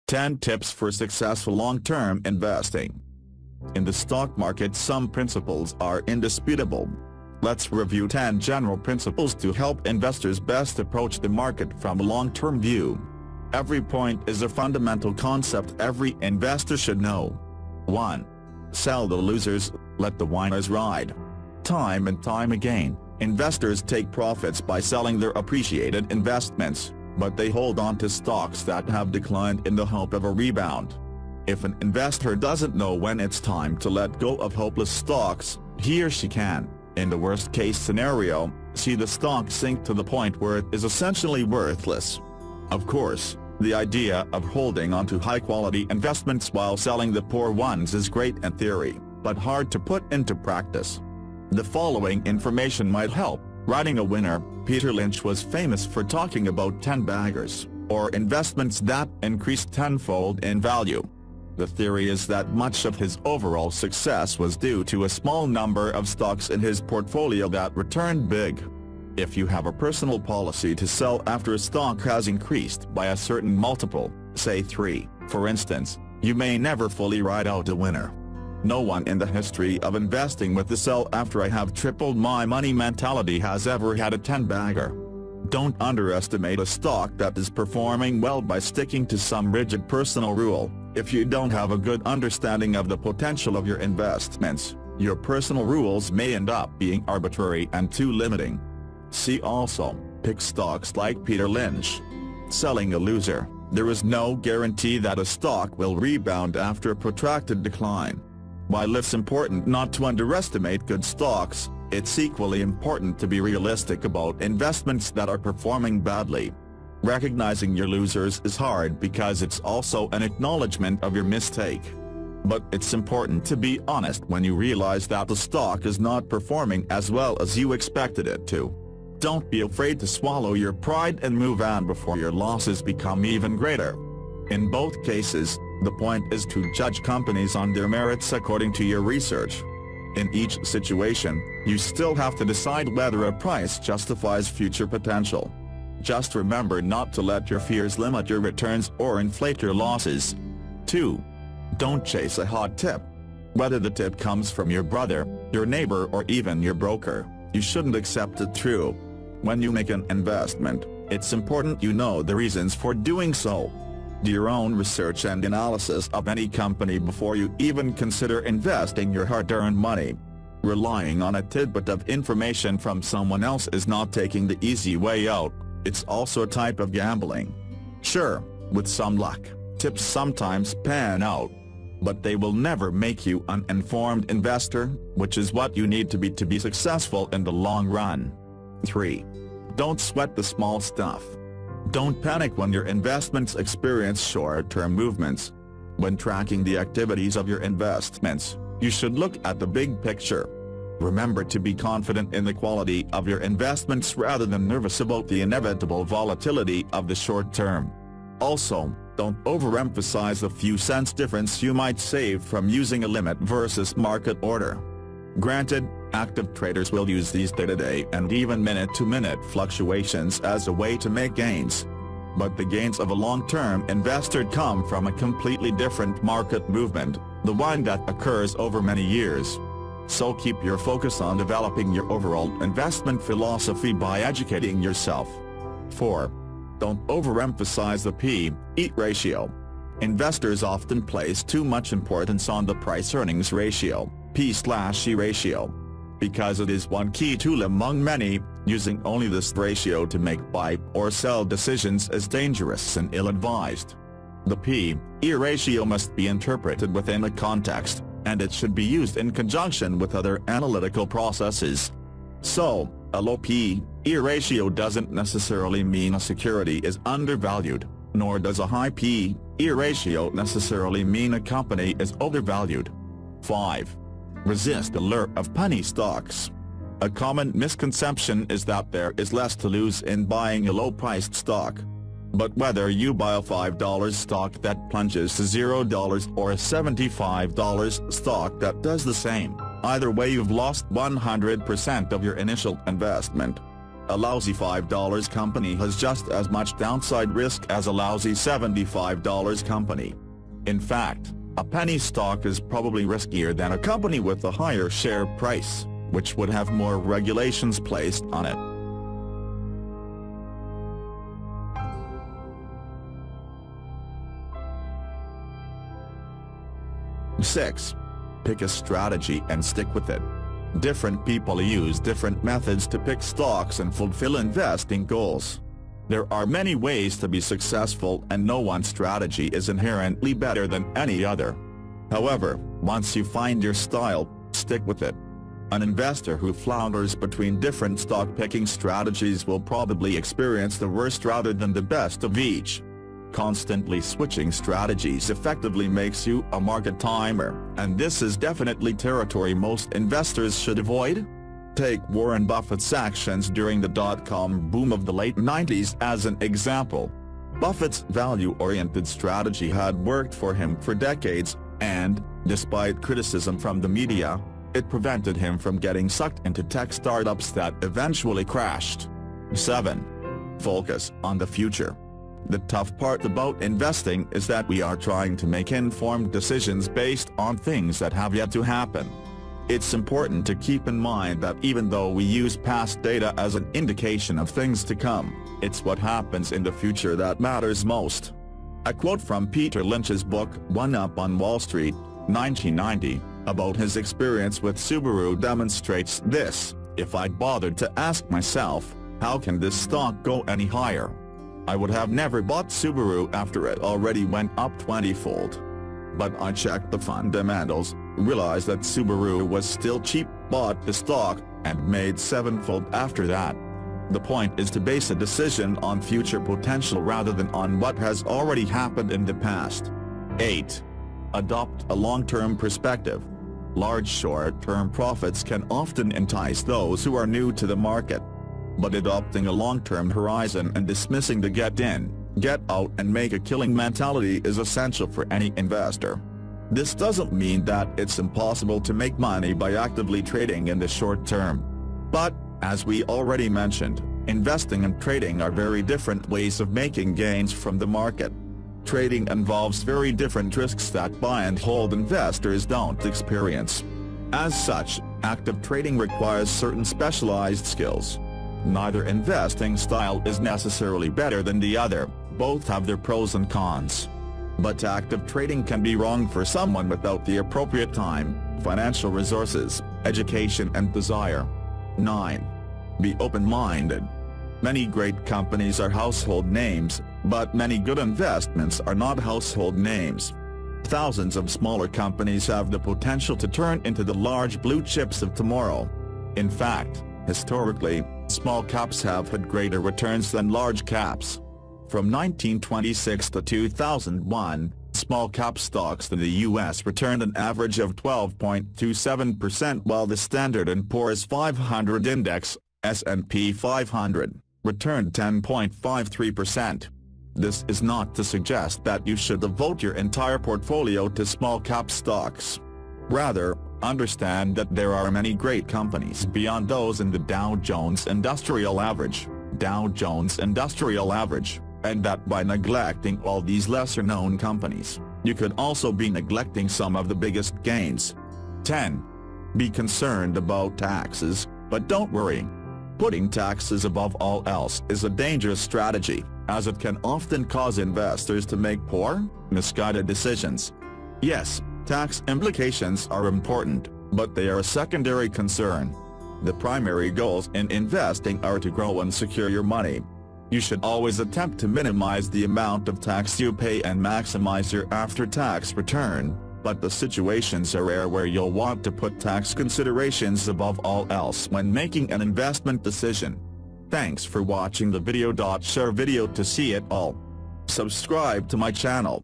10 Tips for Successful Long-Term Investing. In the stock market, some principles are indisputable. Let's review 10 general principles to help investors best approach the market from a long-term view. Every point is a fundamental concept every investor should know. 1. Sell the losers, let the winners ride. Time and time again, investors take profits by selling their appreciated investments, but they hold on to stocks that have declined in the hope of a rebound. If an investor doesn't know when it's time to let go of hopeless stocks, he or she can, in the worst-case scenario, see the stock sink to the point where it is essentially worthless. Of course, the idea of holding on to high-quality investments while selling the poor ones is great in theory, but hard to put into practice. The following information might help. Writing a winner, Peter Lynch was famous for talking about 10 baggers, or investments that increased tenfold in value. The theory is that much of his overall success was due to a small number of stocks in his portfolio that returned big. If you have a personal policy to sell after a stock has increased by a certain multiple, say 3, for instance, you may never fully ride out a winner. No one in the history of investing with the sell after I have tripled my money mentality has ever had a 10-bagger. Don't underestimate a stock that is performing well by sticking to some rigid personal rule. If you don't have a good understanding of the potential of your investments, your personal rules may end up being arbitrary and too limiting. See also, pick stocks like Peter Lynch. Selling a loser, there is no guarantee that a stock will rebound after a protracted decline. While it's important not to underestimate good stocks, it's equally important to be realistic about investments that are performing badly. Recognizing your losers is hard because it's also an acknowledgement of your mistake. But it's important to be honest when you realize that the stock is not performing as well as you expected it to. Don't be afraid to swallow your pride and move on before your losses become even greater. In both cases, the point is to judge companies on their merits according to your research. In each situation, you still have to decide whether a price justifies future potential. Just remember not to let your fears limit your returns or inflate your losses. 2. Don't chase a hot tip. Whether the tip comes from your brother, your neighbor or even your broker, you shouldn't accept it true. When you make an investment, it's important you know the reasons for doing so. Do your own research and analysis of any company before you even consider investing your hard-earned money. Relying on a tidbit of information from someone else is not taking the easy way out, it's also a type of gambling. Sure, with some luck, tips sometimes pan out. But they will never make you an informed investor, which is what you need to be successful in the long run. 3. Don't sweat the small stuff. Don't panic when your investments experience short-term movements. When tracking the activities of your investments, you should look at the big picture. Remember to be confident in the quality of your investments rather than nervous about the inevitable volatility of the short term. Also, don't overemphasize the few cents difference you might save from using a limit versus market order. Granted, active traders will use these day-to-day and even minute-to-minute fluctuations as a way to make gains. But the gains of a long-term investor come from a completely different market movement, the one that occurs over many years. So keep your focus on developing your overall investment philosophy by educating yourself. 4. Don't overemphasize the P/E ratio. Investors often place too much importance on the price-earnings ratio, P/E ratio. Because it is one key tool among many, using only this ratio to make buy or sell decisions is dangerous and ill-advised. The P/E ratio must be interpreted within a context, and it should be used in conjunction with other analytical processes. So, a low P/E ratio doesn't necessarily mean a security is undervalued, nor does a high P/E ratio necessarily mean a company is overvalued. 5. Resist the lure of penny stocks. A common misconception is that there is less to lose in buying a low-priced stock. But whether you buy a $5 stock that plunges to $0 or a $75 stock that does the same, either way you've lost 100% of your initial investment. A lousy $5 company has just as much downside risk as a lousy $75 company. In fact, a penny stock is probably riskier than a company with a higher share price, which would have more regulations placed on it. Six. Pick a strategy and stick with it. Different people use different methods to pick stocks and fulfill investing goals. There are many ways to be successful and no one strategy is inherently better than any other. However, once you find your style, stick with it. An investor who flounders between different stock-picking strategies will probably experience the worst rather than the best of each. Constantly switching strategies effectively makes you a market timer, and this is definitely territory most investors should avoid. Take Warren Buffett's actions during the dot-com boom of the late 90s as an example. Buffett's value-oriented strategy had worked for him for decades, and, despite criticism from the media, it prevented him from getting sucked into tech startups that eventually crashed. 7. Focus on the future. The tough part about investing is that we are trying to make informed decisions based on things that have yet to happen. It's important to keep in mind that even though we use past data as an indication of things to come, it's what happens in the future that matters most. A quote from Peter Lynch's book, One Up on Wall Street, 1990, about his experience with Subaru demonstrates this: "If I'd bothered to ask myself, how can this stock go any higher? I would have never bought Subaru after it already went up 20-fold. But I checked the fundamentals, realized that Subaru was still cheap, bought the stock, and made 7-fold after that." The point is to base a decision on future potential rather than on what has already happened in the past. 8. Adopt a long-term perspective. Large short-term profits can often entice those who are new to the market. But adopting a long-term horizon and dismissing the get in, get out and make a killing mentality is essential for any investor. This doesn't mean that it's impossible to make money by actively trading in the short term. But, as we already mentioned, investing and trading are very different ways of making gains from the market. Trading involves very different risks that buy and hold investors don't experience. As such, active trading requires certain specialized skills. Neither investing style is necessarily better than the other, both have their pros and cons. But active trading can be wrong for someone without the appropriate time, financial resources, education and desire. 9. Be open-minded. Many great companies are household names, but many good investments are not household names. Thousands of smaller companies have the potential to turn into the large blue chips of tomorrow. In fact, historically, small caps have had greater returns than large caps. From 1926 to 2001, small cap stocks in the U.S. returned an average of 12.27%, while the Standard & Poor's 500 index, S&P 500, returned 10.53%. This is not to suggest that you should devote your entire portfolio to small cap stocks. Rather, understand that there are many great companies beyond those in the Dow Jones Industrial Average, and that by neglecting all these lesser-known companies, you could also be neglecting some of the biggest gains. 10. Be concerned about taxes, but don't worry. Putting taxes above all else is a dangerous strategy, as it can often cause investors to make poor, misguided decisions. Yes, tax implications are important, but they are a secondary concern. The primary goals in investing are to grow and secure your money. You should always attempt to minimize the amount of tax you pay and maximize your after-tax return, but the situations are rare where you'll want to put tax considerations above all else when making an investment decision. Thanks for watching the video. Share video to see it all. Subscribe to my channel.